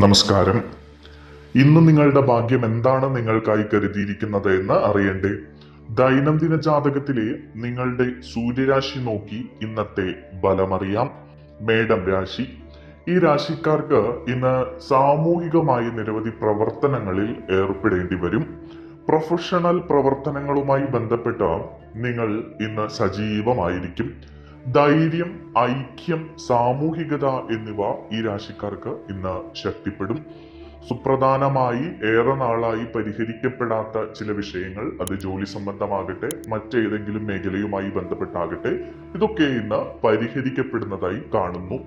നമസ്കാരം. ഇന്ന് നിങ്ങളുടെ ഭാഗ്യം എന്താണ് നിങ്ങൾക്കായി കരുതിയിരിക്കുന്നത് എന്ന് അറിയണ്ടേ? ദൈനംദിന ജാതകത്തിലെ നിങ്ങളുടെ സൂര്യരാശി നോക്കി ഇന്നത്തെ ബലമറിയാം. മേടം രാശി. ഈ രാശിക്കാർക്ക് ഇന്ന് സാമൂഹികമായി നിരവധി പ്രവർത്തനങ്ങളിൽ ഏർപ്പെടേണ്ടി വരും. പ്രൊഫഷണൽ പ്രവർത്തനങ്ങളുമായി ബന്ധപ്പെട്ട് നിങ്ങൾ ഇന്ന് സജീവമായിരിക്കും. ധൈര്യം, ഐക്യം, സാമൂഹികത എന്നിവ ഈ രാശിക്കാർക്ക് ഇന്ന് ശക്തിപ്പെടും. സുപ്രധാനമായി ഏറെ നാളായി പരിഹരിക്കപ്പെടാത്ത ചില വിഷയങ്ങൾ, അത് ജോലി സംബന്ധമാകട്ടെ മറ്റേതെങ്കിലും മേഖലയുമായി ബന്ധപ്പെട്ടാകട്ടെ, ഇതൊക്കെ ഇന്ന് പരിഹരിക്കപ്പെടുന്നതായി കാണുന്നു.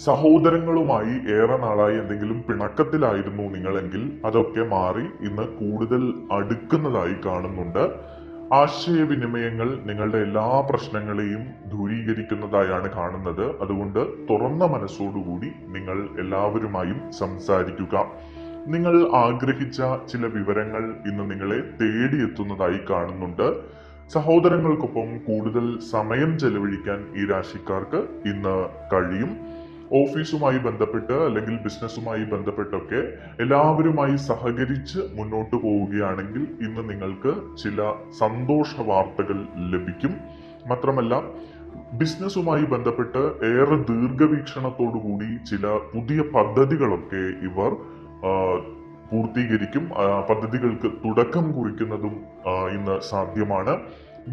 സഹോദരങ്ങളുമായി ഏറെ നാളായി എന്തെങ്കിലും പിണക്കത്തിലായിരുന്നു നിങ്ങളെങ്കിൽ അതൊക്കെ മാറി ഇന്ന് കൂടുതൽ അടുക്കുന്നതായി കാണുന്നുണ്ട്. ആശയവിനിമയങ്ങൾ നിങ്ങളുടെ എല്ലാ പ്രശ്നങ്ങളെയും ദൂരീകരിക്കുന്നതായാണ് കാണുന്നത്. അതുകൊണ്ട് തുറന്ന മനസ്സോടുകൂടി നിങ്ങൾ എല്ലാവരുമായും സംസാരിക്കുക. നിങ്ങൾ ആഗ്രഹിച്ച ചില വിവരങ്ങൾ ഇന്ന് നിങ്ങളെ തേടിയെത്തുന്നതായി കാണുന്നുണ്ട്. സഹോദരങ്ങൾക്കൊപ്പം കൂടുതൽ സമയം ചെലവഴിക്കാൻ ഈ രാശിക്കാർക്ക് ഇന്ന് കഴിയും. ഓഫീസുമായി ബന്ധപ്പെട്ട് അല്ലെങ്കിൽ ബിസിനസ്സുമായി ബന്ധപ്പെട്ടൊക്കെ എല്ലാവരുമായി സഹകരിച്ച് മുന്നോട്ട് പോവുകയാണെങ്കിൽ ഇന്ന് നിങ്ങൾക്ക് ചില സന്തോഷ വാർത്തകൾ ലഭിക്കും. മാത്രമല്ല, ബിസിനസ്സുമായി ബന്ധപ്പെട്ട് ഏറെ ദീർഘവീക്ഷണത്തോടുകൂടി ചില പുതിയ പദ്ധതികളൊക്കെ ഇവർ പൂർത്തീകരിക്കും. പദ്ധതികൾക്ക് തുടക്കം കുറിക്കുന്നതും ഇന്ന് സാധ്യമാണ്.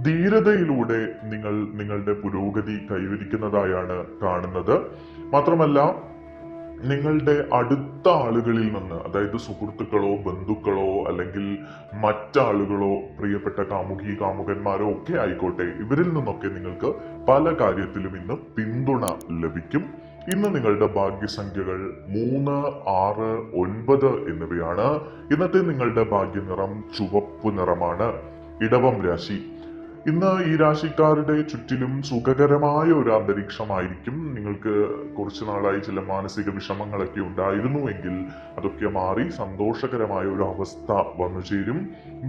ധീരതയിലൂടെ നിങ്ങൾ നിങ്ങളുടെ പുരോഗതി കൈവരിക്കുന്നതായാണ് കാണുന്നത്. മാത്രമല്ല, നിങ്ങളുടെ അടുത്ത ആളുകളിൽ നിന്ന്, അതായത് സുഹൃത്തുക്കളോ ബന്ധുക്കളോ അല്ലെങ്കിൽ മറ്റാളുകളോ പ്രിയപ്പെട്ട കാമുകി കാമുകന്മാരോ ഒക്കെ ആയിക്കോട്ടെ, ഇവരിൽ നിന്നൊക്കെ നിങ്ങൾക്ക് പല കാര്യത്തിലും ഇന്ന് പിന്തുണ ലഭിക്കും. ഇന്ന് നിങ്ങളുടെ ഭാഗ്യസംഖ്യകൾ 3, 6, 9 എന്നിവയാണ്. ഇന്നത്തെ നിങ്ങളുടെ ഭാഗ്യനിറം ചുവപ്പ് നിറമാണ്. ഇടവം രാശി. ഇന്ന് ഈ രാശിക്കാരുടെ ചുറ്റിലും സുഖകരമായ ഒരു അന്തരീക്ഷമായിരിക്കും. നിങ്ങൾക്ക് കുറച്ചു നാളായി ചില മാനസിക വിഷമങ്ങളൊക്കെ ഉണ്ടായിരുന്നുവെങ്കിൽ അതൊക്കെ മാറി സന്തോഷകരമായ ഒരു അവസ്ഥ വന്നു ചേരും.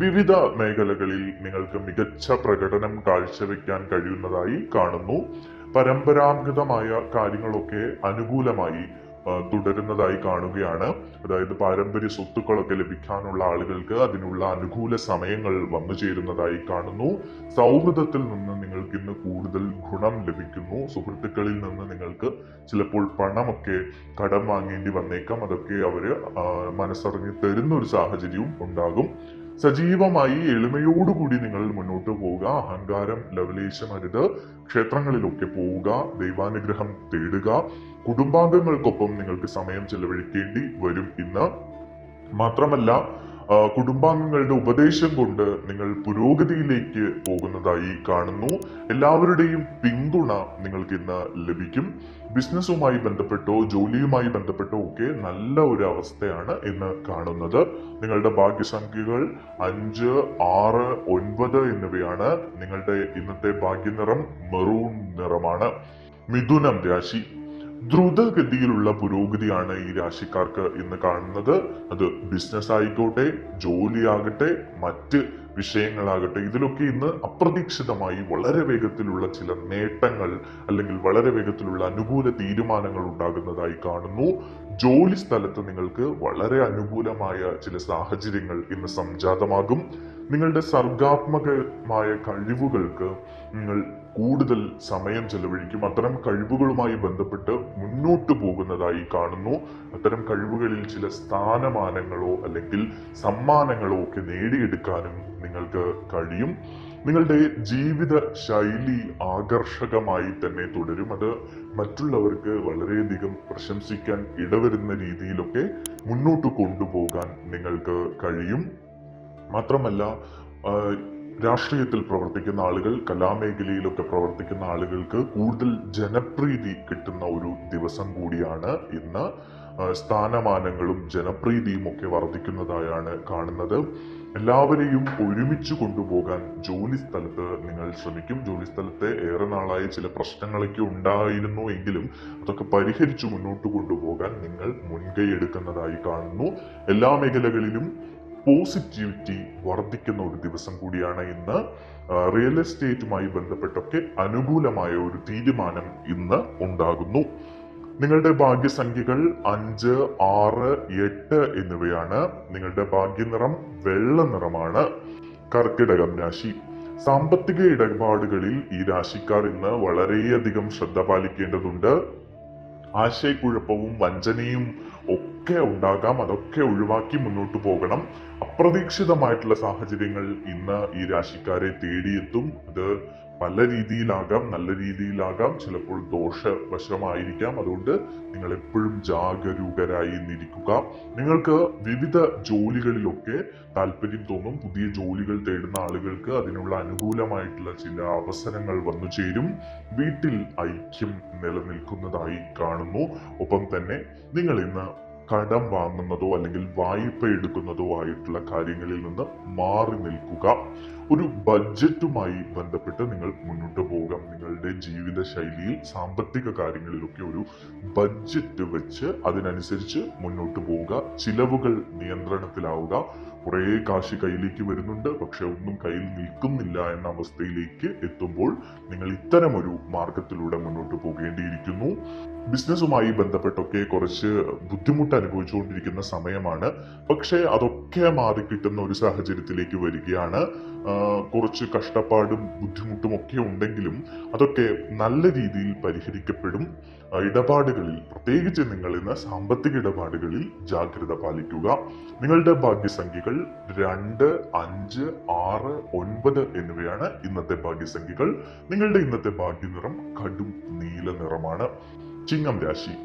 വിവിധ മേഖലകളിൽ നിങ്ങൾക്ക് മികച്ച പ്രകടനം കാഴ്ചവെക്കാൻ കഴിയുന്നതായി കാണുന്നു. പരമ്പരാഗതമായ കാര്യങ്ങളൊക്കെ അനുകൂലമായി തുടരുന്നതായി കാണുകയാണ്. അതായത് പാരമ്പര്യ സ്വത്തുക്കളൊക്കെ ലഭിക്കാനുള്ള ആളുകൾക്ക് അതിനുള്ള അനുകൂല സമയങ്ങൾ വന്നു ചേരുന്നതായി കാണുന്നു. സൗഹൃദത്തിൽ നിന്ന് നിങ്ങൾക്ക് ഇന്ന് കൂടുതൽ ഗുണം ലഭിക്കുന്നു. സുഹൃത്തുക്കളിൽ നിന്ന് നിങ്ങൾക്ക് ചിലപ്പോൾ പണമൊക്കെ കടം വാങ്ങേണ്ടി വന്നേക്കാം. അതൊക്കെ അവര് മനസ്സറിഞ്ഞ് തരുന്ന ഒരു സാഹചര്യവും ഉണ്ടാകും. സജീവമായി എളിമയോടുകൂടി നിങ്ങൾ മുന്നോട്ട് പോവുക. അഹങ്കാരം ലവലേശമരുത്. ക്ഷേത്രങ്ങളിലൊക്കെ പോവുക. ദൈവാനുഗ്രഹം തേടുക. കുടുംബാംഗങ്ങൾക്കൊപ്പം നിങ്ങൾക്ക് സമയം ചെലവഴിക്കേണ്ടി വരും ഇന്ന്. മാത്രമല്ല, കുടുംബാംഗങ്ങളുടെ ഉപദേശം കൊണ്ട് നിങ്ങൾ പുരോഗതിയിലേക്ക് പോകുന്നതായി കാണുന്നു. എല്ലാവരുടെയും പിന്തുണ നിങ്ങൾക്ക് ഇന്ന് ലഭിക്കും. ബിസിനസ്സുമായി ബന്ധപ്പെട്ടോ ജോലിയുമായി ബന്ധപ്പെട്ടോ ഒക്കെ നല്ല ഒരു അവസ്ഥയാണ് ഇന്ന് കാണുന്നത്. നിങ്ങളുടെ ഭാഗ്യസംഖ്യകൾ 5, 6, 9 എന്നിവയാണ്. നിങ്ങളുടെ ഇന്നത്തെ ഭാഗ്യനിറം മെറൂൺ നിറമാണ്. മിഥുനം രാശി. ദ്രുതഗതിയിലുള്ള പുരോഗതിയാണ് ഈ രാശിക്കാർക്ക് ഇന്ന് കാണുന്നത്. അത് ബിസിനസ് ആയിക്കോട്ടെ, ജോലിയാകട്ടെ, മറ്റ് വിഷയങ്ങളാകട്ടെ, ഇതിലൊക്കെ ഇന്ന് അപ്രതീക്ഷിതമായി വളരെ വേഗത്തിലുള്ള ചില നേട്ടങ്ങൾ അല്ലെങ്കിൽ വളരെ വേഗത്തിലുള്ള അനുകൂല തീരുമാനങ്ങൾ ഉണ്ടാകുന്നതായി കാണുന്നു. ജോലി സ്ഥലത്ത് നിങ്ങൾക്ക് വളരെ അനുകൂലമായ ചില സാഹചര്യങ്ങൾ ഇന്ന് സംജാതമാകും. നിങ്ങളുടെ സർഗാത്മകമായ കഴിവുകൾക്ക് നിങ്ങൾ കൂടുതൽ സമയം ചെലവഴിക്കും. അത്തരം കഴിവുകളുമായി ബന്ധപ്പെട്ട് മുന്നോട്ട് പോകുന്നതായി കാണുന്നു. അത്തരം കഴിവുകളിൽ ചില സ്ഥാനമാനങ്ങളോ അല്ലെങ്കിൽ സമ്മാനങ്ങളോ ഒക്കെ നേടിയെടുക്കാനും നിങ്ങൾക്ക് കഴിയും. നിങ്ങളുടെ ജീവിത ശൈലി ആകർഷകമായി തന്നെ തുടരും. അത് മറ്റുള്ളവർക്ക് വളരെയധികം പ്രശംസിക്കാൻ ഇടവരുന്ന രീതിയിലൊക്കെ മുന്നോട്ട് കൊണ്ടുപോകാൻ നിങ്ങൾക്ക് കഴിയും. മാത്രമല്ല, രാഷ്ട്രീയത്തിൽ പ്രവർത്തിക്കുന്ന ആളുകൾ, കലാമേഖലയിലൊക്കെ പ്രവർത്തിക്കുന്ന ആളുകൾക്ക് കൂടുതൽ ജനപ്രീതി കിട്ടുന്ന ഒരു ദിവസം കൂടിയാണ് ഇന്ന്. സ്ഥാനമാനങ്ങളും ജനപ്രീതിയും ഒക്കെ വർദ്ധിക്കുന്നതായാണ് കാണുന്നത്. എല്ലാവരെയും ഒരുമിച്ച് കൊണ്ടുപോകാൻ ജോലി സ്ഥലത്ത് നിങ്ങൾ ശ്രമിക്കും. ജോലി സ്ഥലത്തെ ഏറെ നാളായി ചില പ്രശ്നങ്ങളൊക്കെ ഉണ്ടായിരുന്നു എങ്കിലും അതൊക്കെ പരിഹരിച്ചു മുന്നോട്ട് കൊണ്ടുപോകാൻ നിങ്ങൾ മുൻകൈ എടുക്കുന്നതായി കാണുന്നു. എല്ലാ മേഖലകളിലും പോസിറ്റിവിറ്റി വർദ്ധിക്കുന്ന ഒരു ദിവസം കൂടിയാണ് ഇന്ന്. റിയൽ എസ്റ്റേറ്റുമായി ബന്ധപ്പെട്ടൊക്കെ അനുകൂലമായ ഒരു തീരുമാനം ഇന്ന് ഉണ്ടാകുന്നു. നിങ്ങളുടെ ഭാഗ്യസംഖ്യകൾ 5, 6, 8 എന്നിവയാണ്. നിങ്ങളുടെ ഭാഗ്യനിറം വെള്ള നിറമാണ്. കർക്കിടകം രാശി. സാമ്പത്തിക ഇടപാടുകളിൽ ഈ രാശിക്കാർ ഇന്ന് വളരെയധികം ശ്രദ്ധ പാലിക്കേണ്ടതുണ്ട്. ആശയക്കുഴപ്പവും വഞ്ചനയും ഒക്കെ ഉണ്ടാകാം. അതൊക്കെ ഒഴിവാക്കി മുന്നോട്ട് പോകണം. അപ്രതീക്ഷിതമായിട്ടുള്ള സാഹചര്യങ്ങൾ ഇന്ന് ഈ രാശിക്കാരെ തേടിയെത്തും. അത് പല രീതിയിലാകാം, നല്ല രീതിയിലാകാം, ചിലപ്പോൾ ദോഷവശമായിരിക്കാം. അതുകൊണ്ട് നിങ്ങൾ എപ്പോഴും ജാഗരൂകരായി ഇരിക്കുക. നിങ്ങൾക്ക് വിവിധ ജോലികളിലൊക്കെ താല്പര്യം തോന്നും. പുതിയ ജോലികൾ തേടുന്ന ആളുകൾക്ക് അതിനുള്ള അനുകൂലമായിട്ടുള്ള ചില അവസരങ്ങൾ വന്നു ചേരും. വീട്ടിൽ ഐക്യം നിലനിൽക്കുന്നതായി കാണുന്നു. ഒപ്പം തന്നെ നിങ്ങൾ ഇന്ന് കടം വാങ്ങുന്നതോ അല്ലെങ്കിൽ വായ്പ എടുക്കുന്നതോ ആയിട്ടുള്ള കാര്യങ്ങളിൽ നിന്ന് മാറി നിൽക്കുക. ഒരു ബഡ്ജറ്റുമായി ബന്ധപ്പെട്ട് നിങ്ങൾ മുന്നോട്ട് പോകാം. നിങ്ങളുടെ ജീവിത ശൈലിയിൽ സാമ്പത്തിക കാര്യങ്ങളിലൊക്കെ ഒരു ബഡ്ജറ്റ് വെച്ച് അതിനനുസരിച്ച് മുന്നോട്ട് പോവുക. ചിലവുകൾ നിയന്ത്രണത്തിലാവുക. കുറേ കാശ് കയ്യിലേക്ക് വരുന്നുണ്ട്, പക്ഷെ ഒന്നും കയ്യിൽ നിൽക്കുന്നില്ല എന്ന അവസ്ഥയിലേക്ക് എത്തുമ്പോൾ നിങ്ങൾ ഇത്തരമൊരു മാർഗത്തിലൂടെ മുന്നോട്ട് പോകേണ്ടിയിരിക്കുന്നു. ബിസിനസ്സുമായി ബന്ധപ്പെട്ടൊക്കെ കുറച്ച് ബുദ്ധിമുട്ട് അനുഭവിച്ചുകൊണ്ടിരിക്കുന്ന സമയമാണ്. പക്ഷെ അതൊക്കെ മാറിക്കിട്ടുന്ന ഒരു സാഹചര്യത്തിലേക്ക് വരികയാണ്. കുറച്ച് കഷ്ടപ്പാടും ബുദ്ധിമുട്ടും ഒക്കെ ഉണ്ടെങ്കിലും അതൊക്കെ നല്ല രീതിയിൽ പരിഹരിക്കപ്പെടും. ഇടപാടുകളിൽ, പ്രത്യേകിച്ച് നിങ്ങൾ ഇന്ന് സാമ്പത്തിക ഇടപാടുകളിൽ ജാഗ്രത പാലിക്കുക. നിങ്ങളുടെ ഭാഗ്യസംഖ്യകൾ 2, 5, 6, 9 എന്നിവയാണ് ഇന്നത്തെ ഭാഗ്യസംഖ്യകൾ. നിങ്ങളുടെ ഇന്നത്തെ ഭാഗ്യനിറം കടും നീല നിറമാണ്. ചിങ്ങം രാശി.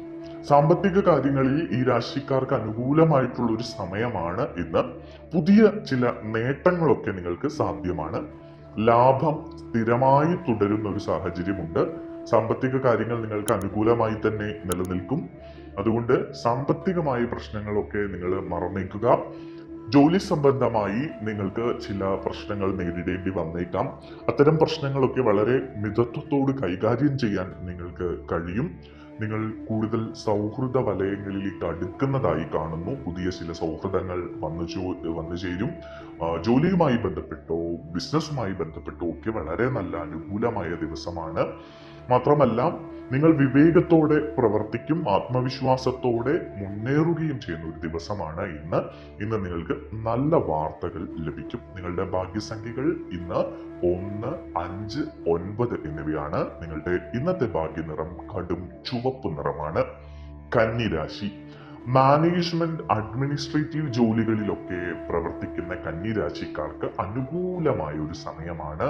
സാമ്പത്തിക കാര്യങ്ങളിൽ ഈ രാശിക്കാർക്ക് അനുകൂലമായിട്ടുള്ള ഒരു സമയമാണ് ഇന്ന്. പുതിയ ചില നേട്ടങ്ങളൊക്കെ നിങ്ങൾക്ക് സാധ്യമാണ്. ലാഭം സ്ഥിരമായി തുടരുന്ന ഒരു സാഹചര്യമുണ്ട്. സാമ്പത്തിക കാര്യങ്ങൾ നിങ്ങൾക്ക് അനുകൂലമായി തന്നെ നിലനിൽക്കും. അതുകൊണ്ട് സാമ്പത്തികമായ പ്രശ്നങ്ങളൊക്കെ നിങ്ങൾ മറന്നേക്കുക. ജോലി സംബന്ധമായി നിങ്ങൾക്ക് ചില പ്രശ്നങ്ങൾ നേരിടേണ്ടി വന്നേക്കാം. അത്തരം പ്രശ്നങ്ങളൊക്കെ വളരെ മിതത്വത്തോട് കൈകാര്യം ചെയ്യാൻ നിങ്ങൾക്ക് കഴിയും. നിങ്ങൾ കൂടുതൽ സൗഹൃദ വലയങ്ങളിലേക്ക് അടുക്കുന്നതായി കാണുന്നു. പുതിയ ചില സൗഹൃദങ്ങൾ വന്നു ചേരും. ജോലിയുമായി ബന്ധപ്പെട്ടോ ബിസിനസ്സുമായി ബന്ധപ്പെട്ടോ ഒക്കെ വളരെ നല്ല അനുകൂലമായ ദിവസമാണ്. മാത്രമല്ല, നിങ്ങൾ വിവേകത്തോടെ പ്രവർത്തിക്കും, ആത്മവിശ്വാസത്തോടെ മുന്നേറുകയും ചെയ്യുന്ന ഒരു ദിവസമാണ് ഇന്ന്. ഇന്ന് നിങ്ങൾക്ക് നല്ല വാർത്തകൾ ലഭിക്കും. നിങ്ങളുടെ ഭാഗ്യസംഖ്യകൾ ഇന്ന് 1, 5, 9 എന്നിവയാണ്. നിങ്ങളുടെ ഇന്നത്തെ ഭാഗ്യനിറം കടും ചുവപ്പ് നിറമാണ്. കന്നിരാശി. മാനേജ്മെന്റ്, അഡ്മിനിസ്ട്രേറ്റീവ് ജോലികളിലൊക്കെ പ്രവർത്തിക്കുന്ന കന്നിരാശിക്കാർക്ക് അനുകൂലമായ ഒരു സമയമാണ്.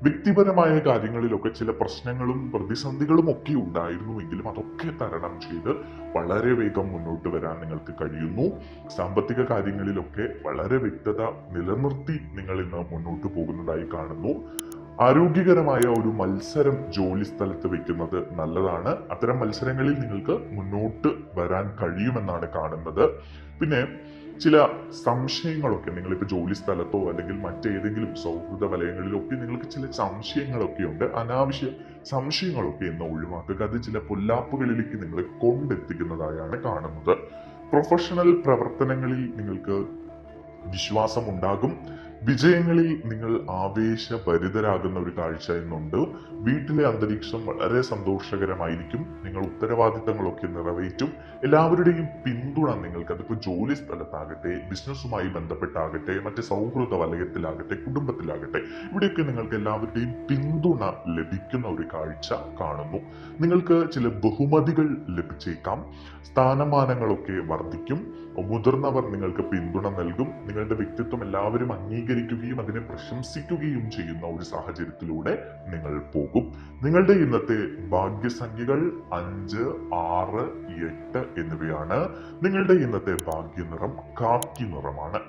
വ്യക്തിപരമായ കാര്യങ്ങളിലൊക്കെ ചില പ്രശ്നങ്ങളും പ്രതിസന്ധികളും ഒക്കെ ഉണ്ടായിരുന്നുവെങ്കിലും അതൊക്കെ തരണം ചെയ്ത് വളരെ വേഗം മുന്നോട്ട് വരാൻ നിങ്ങൾക്ക് കഴിയുന്നു. സാമ്പത്തിക കാര്യങ്ങളിലൊക്കെ വളരെ വ്യക്തത നിലനിർത്തി നിങ്ങൾ ഇന്ന് മുന്നോട്ട് പോകുന്നതായി കാണുന്നു. ആരോഗ്യകരമായ ഒരു മത്സരം ജോലി സ്ഥലത്ത് വെക്കുന്നത് നല്ലതാണ്. അത്തരം മത്സരങ്ങളിൽ നിങ്ങൾക്ക് മുന്നോട്ട് വരാൻ കഴിയുമെന്നാണ് കാണുന്നത്. പിന്നെ ചില സംശയങ്ങളൊക്കെ, നിങ്ങളിപ്പോൾ ജോലി സ്ഥലത്തോ അല്ലെങ്കിൽ മറ്റേതെങ്കിലും സൗഹൃദ വലയങ്ങളിലൊക്കെ നിങ്ങൾക്ക് ചില സംശയങ്ങളൊക്കെ ഉണ്ട്. അനാവശ്യ സംശയങ്ങളൊക്കെ ഇന്ന് ഒഴിവാക്കുക. അത് ചില പൊല്ലാപ്പുകളിലേക്ക് നിങ്ങളെ കൊണ്ടെത്തിക്കുന്നതായാണ് കാണുന്നത്. പ്രൊഫഷണൽ പ്രവർത്തനങ്ങളിൽ നിങ്ങൾക്ക് വിശ്വാസം ഉണ്ടാകും. വിജയങ്ങളിൽ നിങ്ങൾ ആവേശഭരിതരാകുന്ന ഒരു കാഴ്ച ഇന്നുണ്ട്. വീട്ടിലെ അന്തരീക്ഷം വളരെ സന്തോഷകരമായിരിക്കും. നിങ്ങൾ ഉത്തരവാദിത്തങ്ങളൊക്കെ നിറവേറ്റും. എല്ലാവരുടെയും പിന്തുണ നിങ്ങൾക്ക്, അതിപ്പോൾ ജോലി സ്ഥലത്താകട്ടെ, ബിസിനസ്സുമായി ബന്ധപ്പെട്ടാകട്ടെ, മറ്റ് സൗഹൃദ വലയത്തിലാകട്ടെ, കുടുംബത്തിലാകട്ടെ, ഇവിടെയൊക്കെ നിങ്ങൾക്ക് എല്ലാവരുടെയും പിന്തുണ ലഭിക്കുന്ന ഒരു കാഴ്ച കാണുന്നു. നിങ്ങൾക്ക് ചില ബഹുമതികൾ ലഭിച്ചേക്കാം. സ്ഥാനമാനങ്ങളൊക്കെ വർദ്ധിക്കും. മുതിർന്നവർ നിങ്ങൾക്ക് പിന്തുണ നൽകും. നിങ്ങളുടെ വ്യക്തിത്വം എല്ലാവരും അംഗീകരിക്കുകയും അതിനെ പ്രശംസിക്കുകയും ചെയ്യുന്ന ഒരു സാഹചര്യത്തിലൂടെ നിങ്ങൾ പോകും. നിങ്ങളുടെ ഇന്നത്തെ ഭാഗ്യസംഖ്യകൾ 5, 6, 8 എന്നിവയാണ്. നിങ്ങളുടെ ഇന്നത്തെ ഭാഗ്യനിറം കാക്കി നിറമാണ്.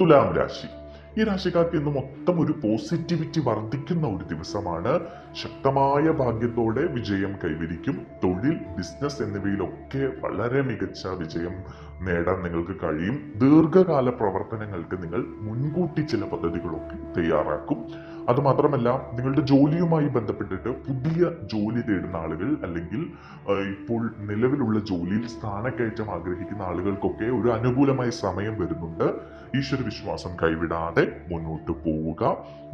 തുലാം രാശി. ഈ രാശിക്കാർക്ക് ഇന്ന് മൊത്തം ഒരു പോസിറ്റിവിറ്റി വർദ്ധിക്കുന്ന ഒരു ദിവസമാണ്. ശക്തമായ ഭാഗ്യത്തോടെ വിജയം കൈവരിക്കും. തൊഴിൽ, ബിസിനസ് എന്നിവയിലൊക്കെ വളരെ മികച്ച വിജയം നേടാൻ നിങ്ങൾക്ക് കഴിയും. ദീർഘകാല പ്രവർത്തനങ്ങൾക്ക് നിങ്ങൾ മുൻകൂട്ടി ചില പദ്ധതികളൊക്കെ തയ്യാറാക്കും. അതുമാത്രമല്ല, നിങ്ങളുടെ ജോലിയുമായി ബന്ധപ്പെട്ടിട്ട് പുതിയ ജോലി തേടുന്ന ആളുകൾ, അല്ലെങ്കിൽ ഇപ്പോൾ നിലവിലുള്ള ജോലിയിൽ സ്ഥാനക്കയറ്റം ആഗ്രഹിക്കുന്ന ആളുകൾക്കൊക്കെ ഒരു അനുകൂലമായ സമയം വരുന്നുണ്ട്. ഈശ്വര വിശ്വാസം കൈവിടാതെ മുന്നോട്ട് പോവുക.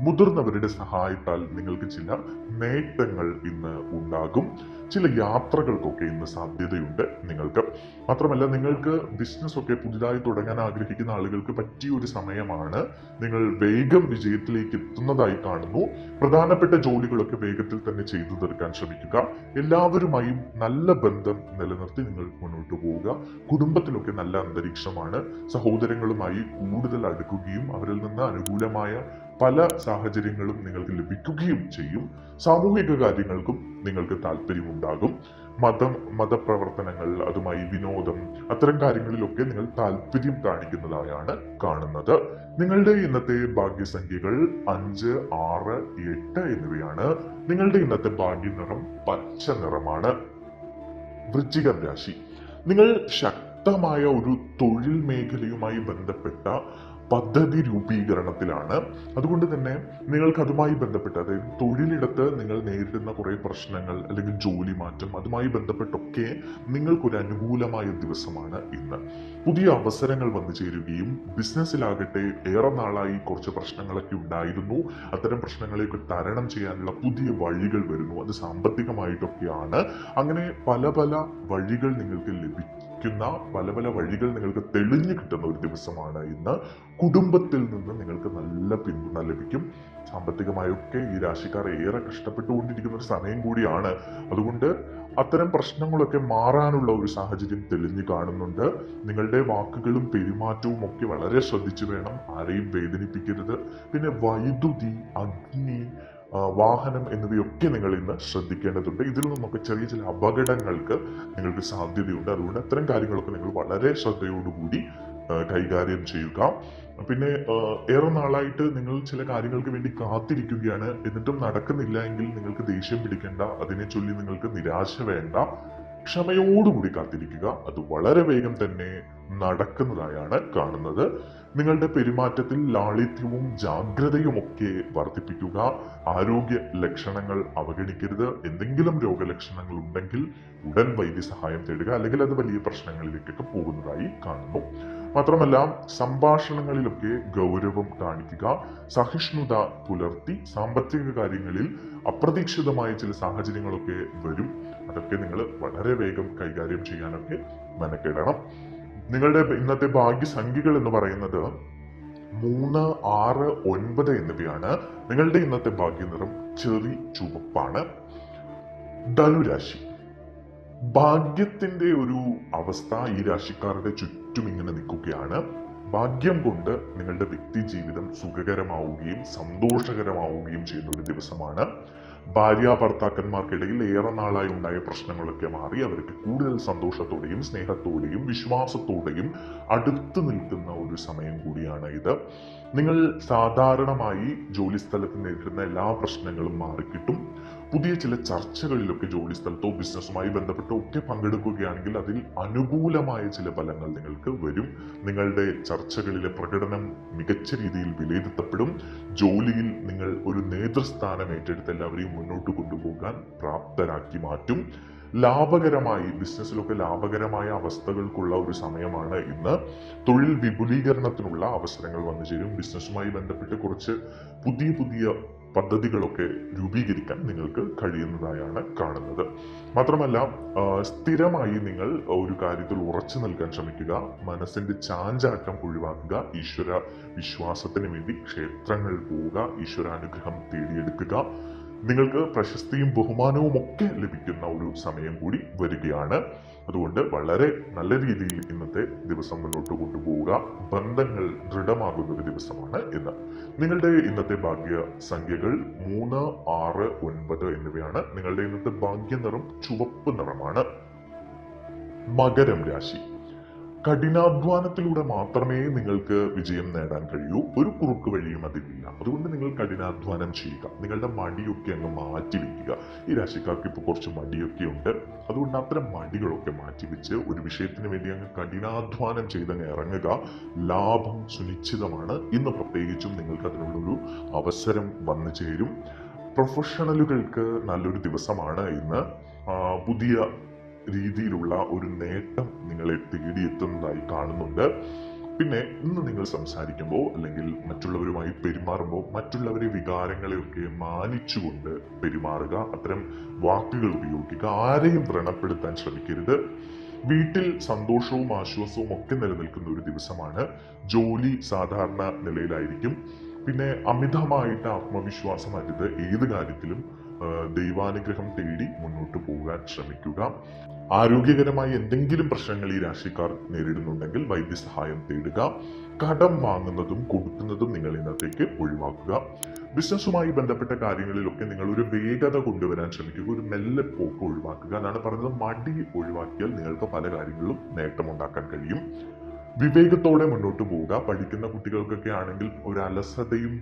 മുതിർന്നവരുടെ സഹായത്താൽ നിങ്ങൾക്ക് ചില നേട്ടങ്ങൾ ഇന്ന് ഉണ്ടാകും. ചില യാത്രകൾക്കൊക്കെ ഇന്ന് സാധ്യതയുണ്ട് നിങ്ങൾക്ക്. മാത്രമല്ല, നിങ്ങൾക്ക് ബിസിനസ് ഒക്കെ പുതുതായി തുടങ്ങാൻ ആഗ്രഹിക്കുന്ന ആളുകൾക്ക് പറ്റിയ ഒരു സമയമാണ്. നിങ്ങൾ വേഗം വിജയത്തിലേക്ക് എത്തുന്നതായി കാണുന്നു. പ്രധാനപ്പെട്ട ജോലികളൊക്കെ വേഗത്തിൽ തന്നെ ചെയ്തു തീർക്കാൻ ശ്രമിക്കുക. എല്ലാവരുമായും നല്ല ബന്ധം നിലനിർത്തി നിങ്ങൾ മുന്നോട്ട് പോവുക. കുടുംബത്തിലൊക്കെ നല്ല അന്തരീക്ഷമാണ്. സഹോദരങ്ങളുമായി കൂടുതൽ അടുക്കുകയും അവരിൽ നിന്ന് അനുകൂലമായ പല സാഹചര്യങ്ങളും നിങ്ങൾക്ക് ലഭിക്കുകയും ചെയ്യും. സാമൂഹിക കാര്യങ്ങൾക്കും നിങ്ങൾക്ക് താല്പര്യമുണ്ടാകും. മതപ്രവർത്തനങ്ങൾ, അതുമായി വിനോദം, അത്തരം കാര്യങ്ങളിലൊക്കെ നിങ്ങൾ താല്പര്യം കാണിക്കുന്നതായാണ് കാണുന്നത്. നിങ്ങളുടെ ഇന്നത്തെ ഭാഗ്യസംഖ്യകൾ 5, 6, 8 എന്നിവയാണ്. നിങ്ങളുടെ ഇന്നത്തെ ഭാഗ്യനിറം പച്ച നിറമാണ്. വൃശ്ചികം രാശി. നിങ്ങൾ ശക്തമായ ഒരു തൊഴിൽ മേഖലയുമായി ബന്ധപ്പെട്ട പദ്ധതി രൂപീകരണത്തിലാണ്. അതുകൊണ്ട് തന്നെ നിങ്ങൾക്ക് അതുമായി ബന്ധപ്പെട്ട്, അതായത് തൊഴിലിടത്ത് നിങ്ങൾ നേരിടുന്ന കുറെ പ്രശ്നങ്ങൾ അല്ലെങ്കിൽ ജോലി മാറ്റം, അതുമായി ബന്ധപ്പെട്ടൊക്കെ നിങ്ങൾക്കൊരു അനുകൂലമായ ദിവസമാണ് ഇന്ന്. പുതിയ അവസരങ്ങൾ വന്നു ചേരുകയും, ബിസിനസ്സിലാകട്ടെ ഏറെ നാളായി കുറച്ച് പ്രശ്നങ്ങളൊക്കെ ഉണ്ടായിരുന്നു. അത്തരം പ്രശ്നങ്ങളെയൊക്കെ തരണം ചെയ്യാനുള്ള പുതിയ വഴികൾ വരുന്നു. അത് സാമ്പത്തികമായിട്ടൊക്കെയാണ്. അങ്ങനെ പല പല വഴികൾ നിങ്ങൾക്ക് ലഭിക്കുന്ന പല പല വഴികൾ നിങ്ങൾക്ക് തെളിഞ്ഞു കിട്ടുന്ന ഒരു ദിവസമാണ് ഇന്ന്. കുടുംബത്തിൽ നിന്ന് നിങ്ങൾക്ക് നല്ല പിന്തുണ ലഭിക്കും. സാമ്പത്തികമായൊക്കെ ഈ രാശിക്കാർ ഏറെ കഷ്ടപ്പെട്ടുകൊണ്ടിരിക്കുന്ന ഒരു സമയം കൂടിയാണ്. അതുകൊണ്ട് അത്തരം പ്രശ്നങ്ങളൊക്കെ മാറാനുള്ള ഒരു സാഹചര്യം തെളിഞ്ഞു കാണുന്നുണ്ട്. നിങ്ങളുടെ വാക്കുകളും പെരുമാറ്റവും ഒക്കെ വളരെ ശ്രദ്ധിച്ചു വേണം. ആരെയും വേദനിപ്പിക്കരുത്. പിന്നെ വൈദ്യുതി, അഗ്നി, വാഹനം എന്നിവയൊക്കെ നിങ്ങൾ ഇന്ന് ശ്രദ്ധിക്കേണ്ടതുണ്ട്. ഇതിൽ നിന്നൊക്കെ ചെറിയ ചില അപകടങ്ങൾക്ക് നിങ്ങൾക്ക് സാധ്യതയുണ്ട്. അതുകൊണ്ട് അത്തരം കാര്യങ്ങളൊക്കെ നിങ്ങൾ വളരെ ശ്രദ്ധയോടുകൂടി കൈകാര്യം ചെയ്യുക. പിന്നെ ഏറെ നാളായിട്ട് നിങ്ങൾ ചില കാര്യങ്ങൾക്ക് വേണ്ടി കാത്തിരിക്കുകയാണ്, എന്നിട്ടും നടക്കുന്നില്ല എങ്കിൽ നിങ്ങൾക്ക് ദേഷ്യം പിടിക്കേണ്ട. അതിനെ ചൊല്ലി നിങ്ങൾക്ക് നിരാശ വേണ്ട. ക്ഷമയോടുകൂടി കാത്തിരിക്കുക. അത് വളരെ വേഗം തന്നെ നടക്കുന്നതായാണ് കാണുന്നത്. നിങ്ങളുടെ പെരുമാറ്റത്തിൽ ലാളിത്യവും ജാഗ്രതയും ഒക്കെ വർദ്ധിപ്പിക്കുക. ആരോഗ്യ ലക്ഷണങ്ങൾ അവഗണിക്കരുത്. എന്തെങ്കിലും രോഗലക്ഷണങ്ങൾ ഉണ്ടെങ്കിൽ ഉടൻ വൈദ്യസഹായം തേടുക, അല്ലെങ്കിൽ അത് വലിയ പ്രശ്നങ്ങളിലേക്കൊക്കെ പോകുന്നതായി കാണുന്നു. മാത്രമല്ല, സംഭാഷണങ്ങളിലൊക്കെ ഗൗരവം കാണിക്കുക. സഹിഷ്ണുത പുലർത്തി. സാമ്പത്തിക കാര്യങ്ങളിൽ അപ്രതീക്ഷിതമായ ചില സാഹചര്യങ്ങളൊക്കെ വരും. അതൊക്കെ നിങ്ങൾ വളരെ വേഗം കൈകാര്യം ചെയ്യാനൊക്കെ മെനക്കെടണം. നിങ്ങളുടെ ഇന്നത്തെ ഭാഗ്യസംഖ്യകൾ എന്ന് പറയുന്നത് 3, 6, 9 എന്നിവയാണ്. നിങ്ങളുടെ ഇന്നത്തെ ഭാഗ്യനിറം ചെറി ചുവപ്പാണ്. ധനുരാശി. ഭാഗ്യത്തിന്റെ ഒരു അവസ്ഥ ഈ രാശിക്കാരുടെ ചുറ്റും ഇങ്ങനെ നിൽക്കുകയാണ്. ഭാഗ്യം കൊണ്ട് നിങ്ങളുടെ വ്യക്തി ജീവിതം സുഖകരമാവുകയും സന്തോഷകരമാവുകയും ചെയ്യുന്ന ഒരു ദിവസമാണ്. ഭാര്യ ഭർത്താക്കന്മാർക്കിടയിൽ ഏറെ നാളായി ഉണ്ടായ പ്രശ്നങ്ങളൊക്കെ മാറി അവർക്ക് കൂടുതൽ സന്തോഷത്തോടെയും സ്നേഹത്തോടെയും വിശ്വാസത്തോടെയും അടുത്തു നിൽക്കുന്ന ഒരു സമയം കൂടിയാണ് ഇത്. നിങ്ങൾ സാധാരണമായി ജോലി സ്ഥലത്ത് നേരിടുന്ന എല്ലാ പ്രശ്നങ്ങളും മാറിക്കിട്ടും. പുതിയ ചില ചർച്ചകളിലൊക്കെ ജോലി സ്ഥലത്തോ ബിസിനസ്സുമായി ബന്ധപ്പെട്ടോ ഒക്കെ പങ്കെടുക്കുകയാണെങ്കിൽ അതിൽ അനുകൂലമായ ചില ഫലങ്ങൾ നിങ്ങൾക്ക് വരും. നിങ്ങളുടെ ചർച്ചകളിലെ പ്രകടനം മികച്ച രീതിയിൽ വിലയിരുത്തപ്പെടും. ജോലിയിൽ നിങ്ങൾ ഒരു നേതൃസ്ഥാനം ഏറ്റെടുത്ത് എല്ലാവരെയും മുന്നോട്ട് കൊണ്ടുപോകാൻ പ്രാപ്തരാക്കി മാറ്റും. ലാഭകരമായി ബിസിനസ്സിലൊക്കെ ലാഭകരമായ അവസ്ഥകൾക്കുള്ള ഒരു സമയമാണ് ഇന്ന്. തൊഴിൽ വിപുലീകരണത്തിനുള്ള അവസരങ്ങൾ വന്നു ചേരും. ബിസിനസ്സുമായി ബന്ധപ്പെട്ട് കുറച്ച് പുതിയ പദ്ധതികളൊക്കെ രൂപീകരിക്കാൻ നിങ്ങൾക്ക് കഴിയുന്നതായാണ് കാണുന്നത്. മാത്രമല്ല, സ്ഥിരമായി നിങ്ങൾ ഒരു കാര്യത്തിൽ ഉറച്ചു നിൽക്കാൻ ശ്രമിക്കുക. മനസ്സിന്റെ ചാഞ്ചാട്ടം ഒഴിവാക്കുക. ഈശ്വര വിശ്വാസത്തിന് വേണ്ടി ക്ഷേത്രങ്ങൾ പോവുക. ഈശ്വരാനുഗ്രഹം തേടിയെടുക്കുക. നിങ്ങൾക്ക് പ്രശസ്തിയും ബഹുമാനവും ഒക്കെ ലഭിക്കുന്ന ഒരു സമയം കൂടി വരികയാണ്. അതുകൊണ്ട് വളരെ നല്ല രീതിയിൽ ഇന്നത്തെ ദിവസം മുന്നോട്ട് കൊണ്ടുപോവുക. ബന്ധങ്ങൾ ദൃഢമാകുന്ന ഒരു ദിവസമാണ് ഇന്ന്. നിങ്ങളുടെ ഇന്നത്തെ ഭാഗ്യ സംഖ്യകൾ 3, 6, 9 എന്നിവയാണ്. നിങ്ങളുടെ ഇന്നത്തെ ഭാഗ്യ നിറം ചുവപ്പ് നിറമാണ്. മകരം രാശി. കഠിനാധ്വാനത്തിലൂടെ മാത്രമേ നിങ്ങൾക്ക് വിജയം നേടാൻ കഴിയൂ. ഒരു കുറുക്ക് വഴിയും അതിലില്ല. അതുകൊണ്ട് നിങ്ങൾ കഠിനാധ്വാനം ചെയ്യുക. നിങ്ങളുടെ മടിയൊക്കെ അങ്ങ് മാറ്റി വയ്ക്കുക. ഈ രാശിക്കാർക്ക് ഇപ്പോൾ കുറച്ച് മടിയൊക്കെ ഉണ്ട്. അതുകൊണ്ട് അത്തരം മടികളൊക്കെ മാറ്റിവെച്ച് ഒരു വിഷയത്തിന് വേണ്ടി അങ്ങ് കഠിനാധ്വാനം ചെയ്തങ്ങ് ഇറങ്ങുക. ലാഭം സുനിശ്ചിതമാണ്. ഇന്ന് പ്രത്യേകിച്ചും നിങ്ങൾക്ക് അതിനുള്ളൊരു അവസരം വന്നു ചേരും. പ്രൊഫഷണലുകൾക്ക് നല്ലൊരു ദിവസമാണ് ഇന്ന്. പുതിയ രീതിയിലുള്ള ഒരു നേട്ടം നിങ്ങളെ തേടിയെത്തുന്നതായി കാണുന്നുണ്ട്. പിന്നെ ഇന്ന് നിങ്ങൾ സംസാരിക്കുമ്പോൾ അല്ലെങ്കിൽ മറ്റുള്ളവരുമായി പെരുമാറുമ്പോൾ മറ്റുള്ളവരെ വികാരങ്ങളെയൊക്കെ മാനിച്ചുകൊണ്ട് പെരുമാറുക. അത്തരം വാക്കുകൾ ഉപയോഗിക്കുക. ആരെയും വ്രണപ്പെടുത്താൻ ശ്രമിക്കരുത്. വീട്ടിൽ സന്തോഷവും ആശ്വാസവും ഒക്കെ നിലനിൽക്കുന്ന ഒരു ദിവസമാണ്. ജോലി സാധാരണ നിലയിലായിരിക്കും. പിന്നെ അമിതമായിട്ട് ആത്മവിശ്വാസം അരുത്. ഏത് കാര്യത്തിലും ദൈവാനുഗ്രഹം തേടി മുന്നോട്ട് പോകാൻ ശ്രമിക്കുക. ആരോഗ്യകരമായി എന്തെങ്കിലും പ്രശ്നങ്ങൾ ഈ രാശിക്കാർ നേരിടുന്നുണ്ടെങ്കിൽ വൈദ്യസഹായം തേടുക. കടം വാങ്ങുന്നതും കൊടുക്കുന്നതും നിങ്ങൾ ഇന്നത്തേക്ക് ഒഴിവാക്കുക. ബിസിനസ്സുമായി ബന്ധപ്പെട്ട കാര്യങ്ങളിലൊക്കെ നിങ്ങൾ ഒരു വേഗത കൊണ്ടുവരാൻ ശ്രമിക്കുക. ഒരു മെല്ലെ പോക്ക് ഒഴിവാക്കുക. അതാണ് പറഞ്ഞത്, മടി ഒഴിവാക്കിയാൽ നിങ്ങൾക്ക് പല കാര്യങ്ങളിലും നേട്ടമുണ്ടാക്കാൻ കഴിയും. വിവേകത്തോടെ മുന്നോട്ട് പോവുക. പഠിക്കുന്ന കുട്ടികൾക്കൊക്കെ ആണെങ്കിൽ ഒരു അലസതയും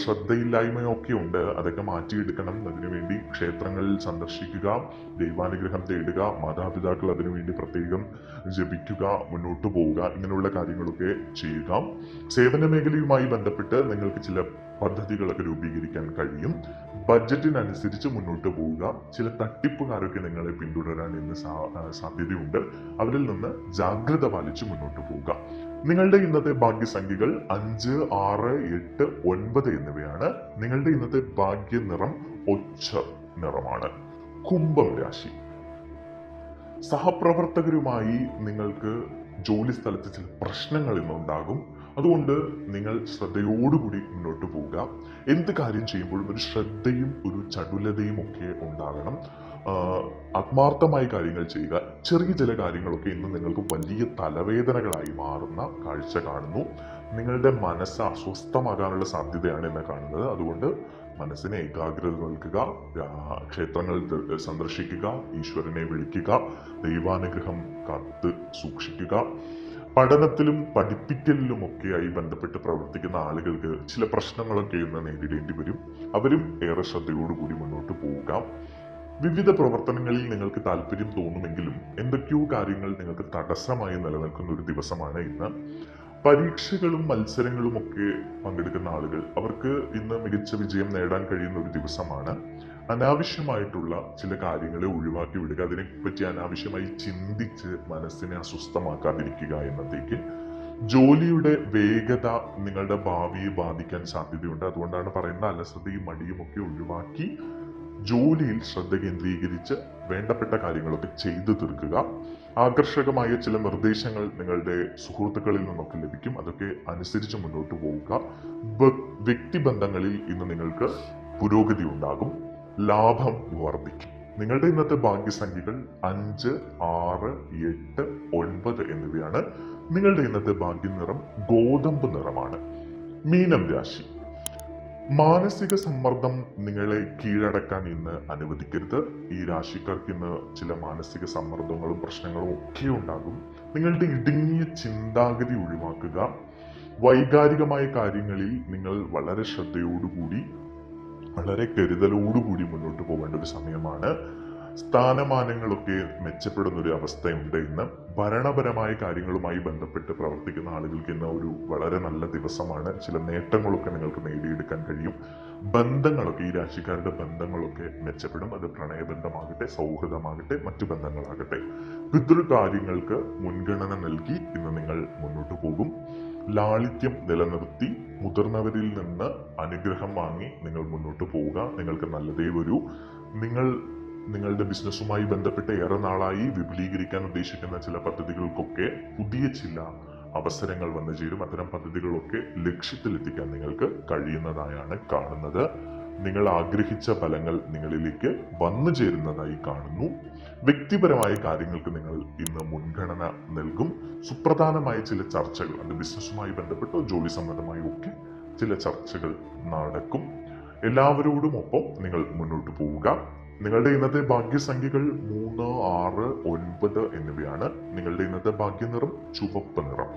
ശ്രദ്ധയില്ലായ്മയും ഒക്കെ ഉണ്ട്. അതൊക്കെ മാറ്റിയെടുക്കണം. അതിനുവേണ്ടി ക്ഷേത്രങ്ങളിൽ സന്ദർശിക്കുക, ദൈവാനുഗ്രഹം തേടുക, മാതാപിതാക്കൾ അതിനുവേണ്ടി പ്രത്യേകം ജപിക്കുക, മുന്നോട്ട് പോവുക. ഇങ്ങനെയുള്ള കാര്യങ്ങളൊക്കെ ചെയ്യുക. സേവന മേഖലയുമായി ബന്ധപ്പെട്ട് നിങ്ങൾക്ക് ചില പദ്ധതികളൊക്കെ രൂപീകരിക്കാൻ കഴിയും. ബഡ്ജറ്റിനനുസരിച്ച് മുന്നോട്ട് പോവുക. ചില തട്ടിപ്പുകാരൊക്കെ നിങ്ങളെ പിന്തുടരാൻ ഇന്ന് സാധ്യതയുണ്ട്. അവരിൽ നിന്ന് ജാഗ്രത പാലിച്ച് മുന്നോട്ട് പോവുക. നിങ്ങളുടെ ഇന്നത്തെ ഭാഗ്യസംഖ്യകൾ 5, 6, 8, 9 എന്നിവയാണ്. നിങ്ങളുടെ ഇന്നത്തെ ഭാഗ്യ നിറം ഒച്ച നിറമാണ്. കുംഭം രാശി. സഹപ്രവർത്തകരുമായി നിങ്ങൾക്ക് ജോലി സ്ഥലത്ത് ചില പ്രശ്നങ്ങൾ ഇന്നുണ്ടാകും. അതുകൊണ്ട് നിങ്ങൾ ശ്രദ്ധയോടുകൂടി മുന്നോട്ട് പോവുക. എന്ത് കാര്യം ചെയ്യുമ്പോഴും ഒരു ശ്രദ്ധയും ഒരു ചടുലതയും ഒക്കെ ഉണ്ടാകണം. ആത്മാർത്ഥമായി കാര്യങ്ങൾ ചെയ്യുക. ചെറിയ ചില കാര്യങ്ങളൊക്കെ ഇന്ന് നിങ്ങൾക്ക് വലിയ തലവേദനകളായി മാറുന്ന കാഴ്ച കാണുന്നു. നിങ്ങളുടെ മനസ്സ് അസ്വസ്ഥമാകാനുള്ള സാധ്യതയാണ് ഇന്ന് കാണുന്നത്. അതുകൊണ്ട് മനസ്സിനെ ഏകാഗ്രത നൽകുക. ക്ഷേത്രങ്ങൾ സന്ദർശിക്കുക, ഈശ്വരനെ വിളിക്കുക, ദൈവാനുഗ്രഹം കാത്ത് സൂക്ഷിക്കുക. പഠനത്തിലും പഠിപ്പിക്കലിലുമൊക്കെയായി ബന്ധപ്പെട്ട് പ്രവർത്തിക്കുന്ന ആളുകൾക്ക് ചില പ്രശ്നങ്ങളൊക്കെ ഇന്ന് നേരിടേണ്ടി വരും. അവരും ഏറെ ശ്രദ്ധയോടുകൂടി മുന്നോട്ട് പോവുക. വിവിധ പ്രവർത്തനങ്ങളിൽ നിങ്ങൾക്ക് താല്പര്യം തോന്നുമെങ്കിലും എന്തൊക്കെയോ കാര്യങ്ങൾ നിങ്ങൾക്ക് തടസ്സമായി നിലനിൽക്കുന്ന ഒരു ദിവസമാണ് ഇന്ന്. പരീക്ഷകളും മത്സരങ്ങളും ഒക്കെ പങ്കെടുക്കുന്ന ആളുകൾ, അവർക്ക് ഇന്ന് മികച്ച വിജയം നേടാൻ കഴിയുന്ന ഒരു ദിവസമാണ്. അനാവശ്യമായിട്ടുള്ള ചില കാര്യങ്ങളെ ഒഴിവാക്കി വിടുക. അതിനെപ്പറ്റി അനാവശ്യമായി ചിന്തിച്ച് മനസ്സിനെ അസ്വസ്ഥമാക്കാതിരിക്കുക എന്നത്തേക്ക്. ജോലിയുടെ വേഗത നിങ്ങളുടെ ഭാവിയെ ബാധിക്കാൻ സാധ്യതയുണ്ട്. അതുകൊണ്ടാണ് പറയുന്ന അലസതയും മടിയും ഒക്കെ ഒഴിവാക്കി ജോലിയിൽ ശ്രദ്ധ കേന്ദ്രീകരിച്ച് വേണ്ടപ്പെട്ട കാര്യങ്ങളൊക്കെ ചെയ്തു തീർക്കുക. ആകർഷകമായ ചില നിർദ്ദേശങ്ങൾ നിങ്ങളുടെ സുഹൃത്തുക്കളിൽ നിന്നൊക്കെ ലഭിക്കും. അതൊക്കെ അനുസരിച്ച് മുന്നോട്ട് പോവുക. വ്യക്തിബന്ധങ്ങളിൽ ഇന്ന് നിങ്ങൾക്ക് പുരോഗതി ഉണ്ടാകും. ലാഭം വർദ്ധിക്കും. നിങ്ങളുടെ ഇന്നത്തെ ഭാഗ്യസംഖ്യകൾ 5, 6, 8, 9 എന്നിവയാണ്. നിങ്ങളുടെ ഇന്നത്തെ ഭാഗ്യ നിറം ഗോതമ്പ് നിറമാണ്. മീനം രാശി. മാനസിക സമ്മർദ്ദം നിങ്ങളെ കീഴടക്കാൻ ഇന്ന് അനുവദിക്കരുത്. ഈ രാശിക്കാർക്ക് ഇന്ന് ചില മാനസിക സമ്മർദ്ദങ്ങളും പ്രശ്നങ്ങളും ഒക്കെ ഉണ്ടാകും. നിങ്ങളുടെ ഇടുങ്ങിയ ചിന്താഗതി ഒഴിവാക്കുക. വൈകാരികമായ കാര്യങ്ങളിൽ നിങ്ങൾ വളരെ ശ്രദ്ധയോടുകൂടി വളരെ കരുതലോടുകൂടി മുന്നോട്ട് പോകേണ്ട ഒരു സമയമാണ്. സ്ഥാനമാനങ്ങളൊക്കെ മെച്ചപ്പെടുന്ന ഒരു അവസ്ഥയുണ്ട് ഇന്ന്. ഭരണപരമായ കാര്യങ്ങളുമായി ബന്ധപ്പെട്ട് പ്രവർത്തിക്കുന്ന ആളുകൾക്ക് ഇന്ന് ഒരു വളരെ നല്ല ദിവസമാണ്. ചില നേട്ടങ്ങളൊക്കെ നിങ്ങൾക്ക് നേടിയെടുക്കാൻ കഴിയും. ബന്ധങ്ങളൊക്കെ, ഈ രാശിക്കാരുടെ ബന്ധങ്ങളൊക്കെ മെച്ചപ്പെടും. അത് പ്രണയബന്ധമാകട്ടെ, സൗഹൃദമാകട്ടെ, മറ്റു ബന്ധങ്ങളാകട്ടെ. പിതൃകാര്യങ്ങൾക്ക് മുൻഗണന നൽകി ഇന്ന് നിങ്ങൾ മുന്നോട്ട് പോകും. ലാളിത്യം നിലനിർത്തി മുതിർന്നവരിൽ നിന്ന് അനുഗ്രഹം വാങ്ങി നിങ്ങൾ മുന്നോട്ട് പോവുക. നിങ്ങൾക്ക് നല്ലതേ വരൂ. നിങ്ങളുടെ ബിസിനസ്സുമായി ബന്ധപ്പെട്ട് ഏറെ നാളായി വിപുലീകരിക്കാൻ ഉദ്ദേശിക്കുന്ന ചില പദ്ധതികൾക്കൊക്കെ പുതിയ ചില അവസരങ്ങൾ വന്നു ചേരും. അത്തരം പദ്ധതികളൊക്കെ ലക്ഷ്യത്തിലെത്തിക്കാൻ നിങ്ങൾക്ക് കഴിയുന്നതായാണ് കാണുന്നത്. നിങ്ങൾ ആഗ്രഹിച്ച ഫലങ്ങൾ നിങ്ങളിലേക്ക് വന്നു ചേരുന്നതായി കാണുന്നു. വ്യക്തിപരമായ കാര്യങ്ങൾക്ക് നിങ്ങൾ ഇന്ന് മുൻഗണന നൽകും. സുപ്രധാനമായ ചില ചർച്ചകൾ, അത് ബിസിനസ്സുമായി ബന്ധപ്പെട്ടോ ജോലി സംബന്ധമായി ഒക്കെ ചില ചർച്ചകൾ നടക്കും. എല്ലാവരോടും ഒപ്പം നിങ്ങൾ മുന്നോട്ട് പോവുക. നിങ്ങളുടെ ഇന്നത്തെ ഭാഗ്യസംഖ്യകൾ 3, 6, 9 എന്നിവയാണ്. നിങ്ങളുടെ ഇന്നത്തെ ഭാഗ്യനിറം ചുവപ്പ് നിറം.